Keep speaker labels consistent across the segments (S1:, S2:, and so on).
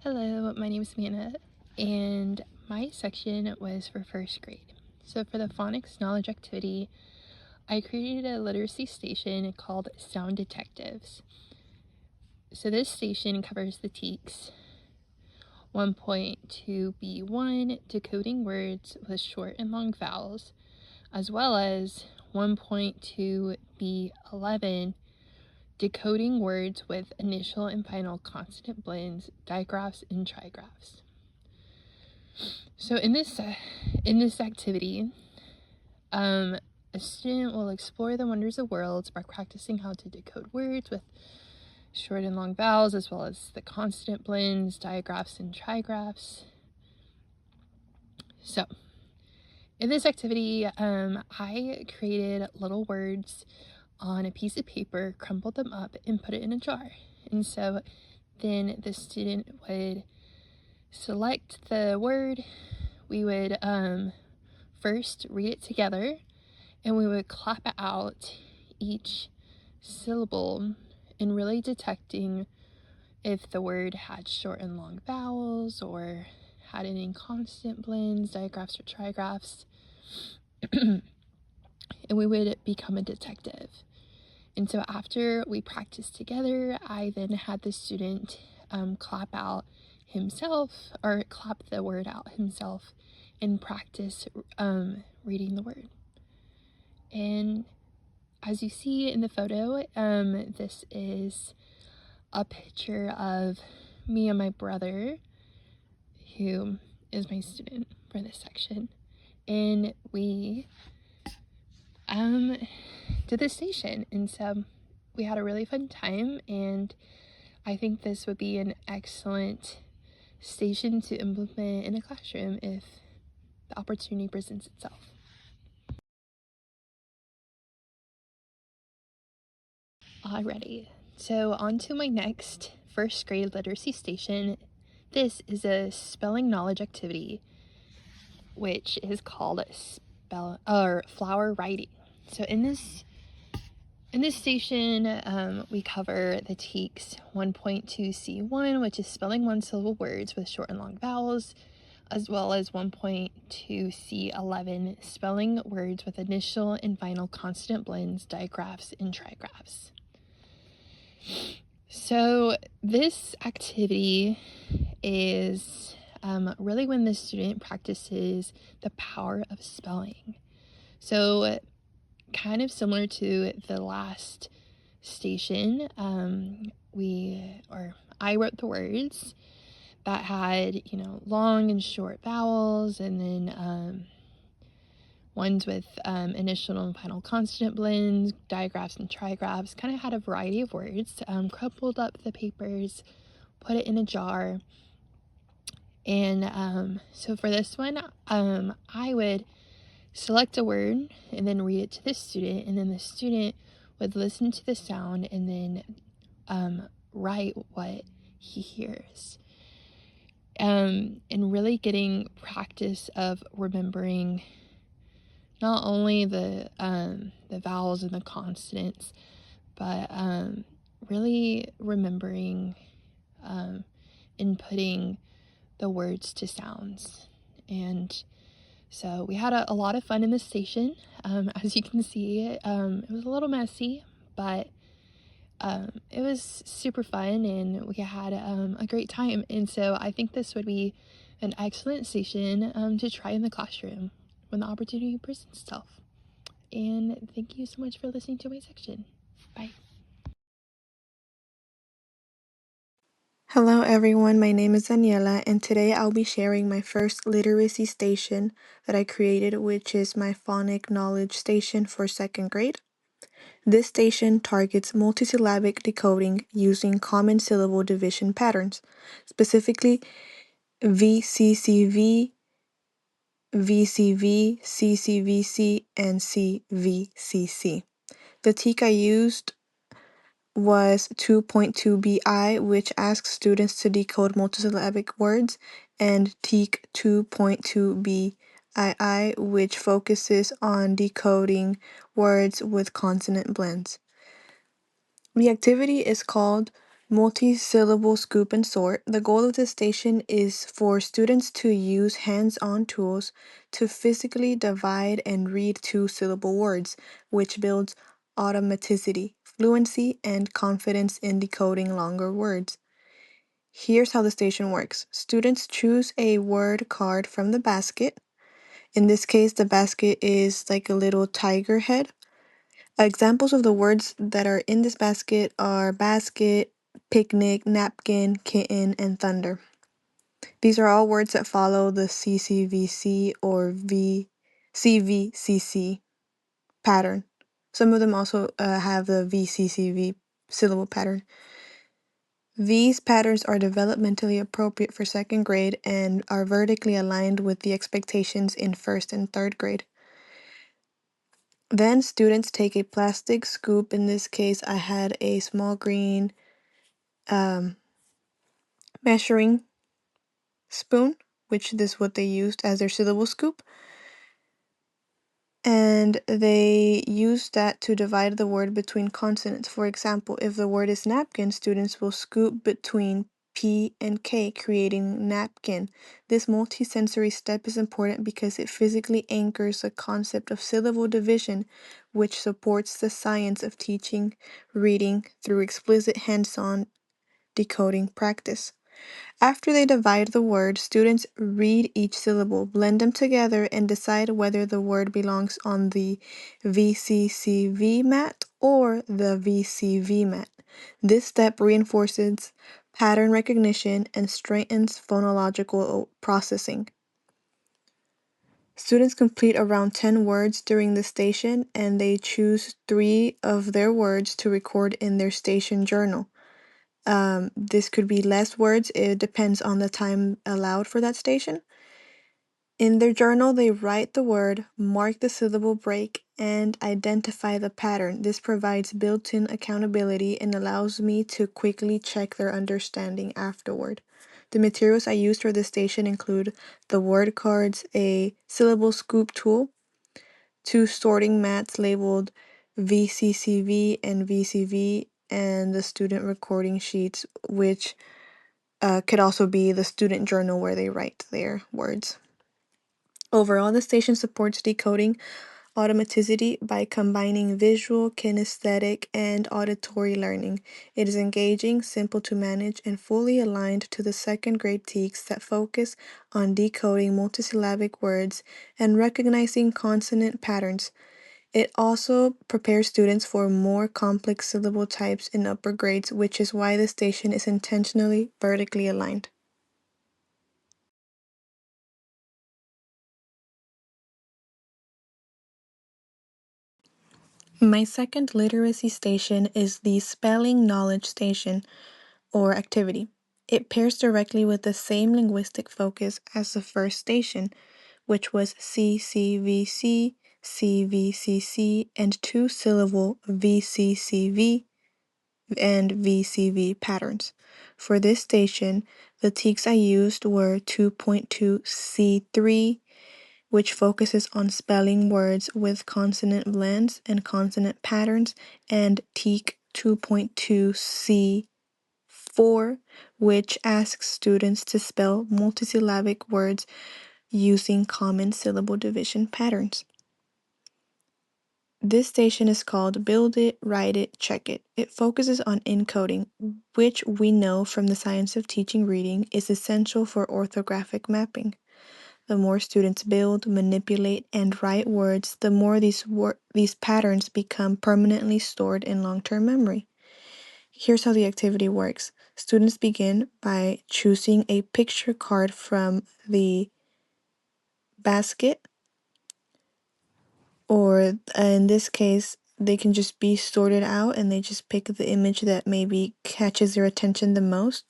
S1: Hello, my name is Amanda, and my section was for first grade. So for the phonics knowledge activity, I created a literacy station called Sound Detectives. So this station covers the TEKS 1.2b1, decoding words with short and long vowels, as well as 1.2b11, decoding words with initial and final consonant blends, digraphs, and trigraphs. So in this activity, a student will explore the wonders of worlds by practicing how to decode words with short and long vowels, as well as the consonant blends, digraphs, and trigraphs. So in this activity, I created little words on a piece of paper, crumpled them up, and put it in a jar. And so then the student would select the word. We would first read it together, and we would clap out each syllable and really detecting if the word had short and long vowels or had any consonant blends, digraphs, or trigraphs. And we would become a detective. And so after we practiced together, I then had the student clap out himself, or clap the word out himself, and practice reading the word. And as you see in the photo, this is a picture of me and my brother, who is my student for this section. And we did the station, and so we had a really fun time, and I think this would be an excellent station to implement in a classroom if the opportunity presents itself. Alrighty, so on to my next first grade literacy station. This is a spelling knowledge activity, which is called flower writing. So in this station, we cover the TEKS 1.2c1, which is spelling one-syllable words with short and long vowels, as well as 1.2c11, spelling words with initial and final consonant blends, digraphs, and trigraphs. So this activity is really when the student practices the power of spelling. So kind of similar to the last station, I wrote the words that had, long and short vowels, and then ones with initial and final consonant blends, digraphs, and trigraphs. Kind of had a variety of words. Crumpled up the papers, put it in a jar. And so for this one, I would select a word and then read it to the student, and then the student would listen to the sound and then write what he hears. And really getting practice of remembering not only the vowels and the consonants, but really remembering inputting the words to sounds. And so we had a lot of fun in this station. As you can see, it was a little messy, but it was super fun, and we had a great time. And so I think this would be an excellent station to try in the classroom when the opportunity presents itself. And thank you so much for listening to my section. Bye.
S2: Hello everyone, my name is Daniela, and today I'll be sharing my first literacy station that I created, which is my phonic knowledge station for second grade. This station targets multisyllabic decoding using common syllable division patterns, specifically VCCV, VCV, CCVC, and CVCC. The TEK I used was 2.2bi, which asks students to decode multisyllabic words, and TEK 2.2bii, which focuses on decoding words with consonant blends. The activity is called Multi-syllable scoop and sort. The goal of this station is for students to use hands-on tools to physically divide and read two-syllable words, which builds automaticity, fluency, and confidence in decoding longer words. Here's how the station works. Students choose a word card from the basket. In this case, the basket is like a little tiger head. Examples of the words that are in this basket are basket, picnic, napkin, kitten, and thunder. These are all words that follow the CCVC or CVCC pattern. Some of them also have the VCCV syllable pattern. These patterns are developmentally appropriate for second grade and are vertically aligned with the expectations in first and third grade. Then students take a plastic scoop. In this case, I had a small green measuring spoon, which is what they used as their syllable scoop. And they use that to divide the word between consonants. For example, if the word is napkin, students will scoop between P and K, creating napkin. This multisensory step is important because it physically anchors the concept of syllable division, which supports the science of teaching reading through explicit hands-on decoding practice. After they divide the word, students read each syllable, blend them together, and decide whether the word belongs on the VCCV mat or the VCV mat. This step reinforces pattern recognition and strengthens phonological processing. Students complete around 10 words during the station, and they choose 3 of their words to record in their station journal. This could be less words, it depends on the time allowed for that station. In their journal, they write the word, mark the syllable break, and identify the pattern. This provides built in accountability and allows me to quickly check their understanding afterward. The materials I used for this station include the word cards, a syllable scoop tool, 2 sorting mats labeled VCCV and VCV, and the student recording sheets, which could also be the student journal where they write their words. Overall, the station supports decoding automaticity by combining visual, kinesthetic, and auditory learning. It is engaging, simple to manage, and fully aligned to the second grade TEKS that focus on decoding multisyllabic words and recognizing consonant patterns. It also prepares students for more complex syllable types in upper grades, which is why the station is intentionally vertically aligned. My second literacy station is the Spelling Knowledge Station or activity. It pairs directly with the same linguistic focus as the first station, which was CCVC, CVCC, and two-syllable VCCV and VCV patterns. For this station, the TEKS I used were 2.2C3, which focuses on spelling words with consonant blends and consonant patterns, and TEK 2.2C4, which asks students to spell multisyllabic words using common syllable division patterns. This station is called Build It, Write It, Check It. It focuses on encoding, which we know from the science of teaching reading is essential for orthographic mapping. The more students build, manipulate, and write words, the more these patterns become permanently stored in long-term memory. Here's how the activity works. Students begin by choosing a picture card from the basket, or in this case, they can just be sorted out and they just pick the image that maybe catches their attention the most.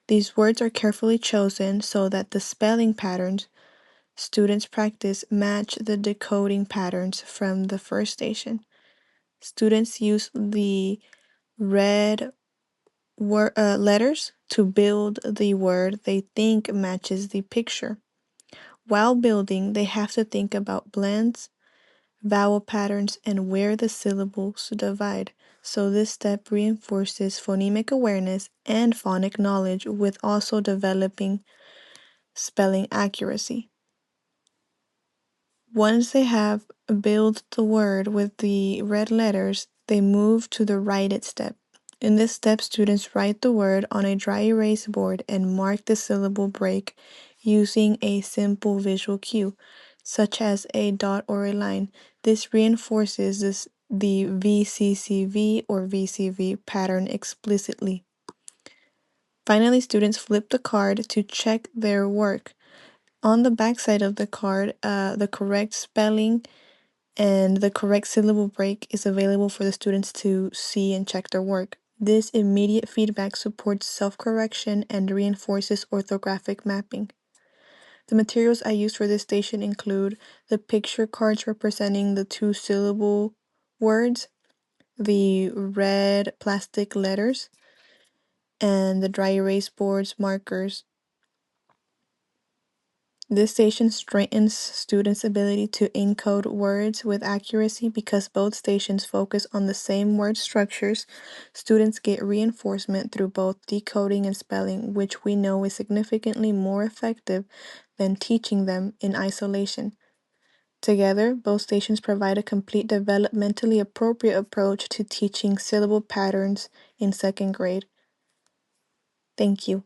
S2: These words are carefully chosen so that the spelling patterns students practice match the decoding patterns from the first station. Students use the red letters to build the word they think matches the picture. While building, they have to think about blends, vowel patterns, and where the syllables divide. So this step reinforces phonemic awareness and phonic knowledge with also developing spelling accuracy. Once they have built the word with the red letters, they move to the write it step. In this step, students write the word on a dry erase board and mark the syllable break using a simple visual cue, such as a dot or a line. This reinforces the VCCV or VCV pattern explicitly. Finally, students flip the card to check their work. On the back side of the card, the correct spelling and the correct syllable break is available for the students to see and check their work. This immediate feedback supports self-correction and reinforces orthographic mapping. The materials I used for this station include the picture cards representing the 2-syllable words, the red plastic letters, and the dry erase boards markers. This station strengthens students' ability to encode words with accuracy because both stations focus on the same word structures. Students get reinforcement through both decoding and spelling, which we know is significantly more effective than teaching them in isolation. Together, both stations provide a complete developmentally appropriate approach to teaching syllable patterns in second grade. Thank you.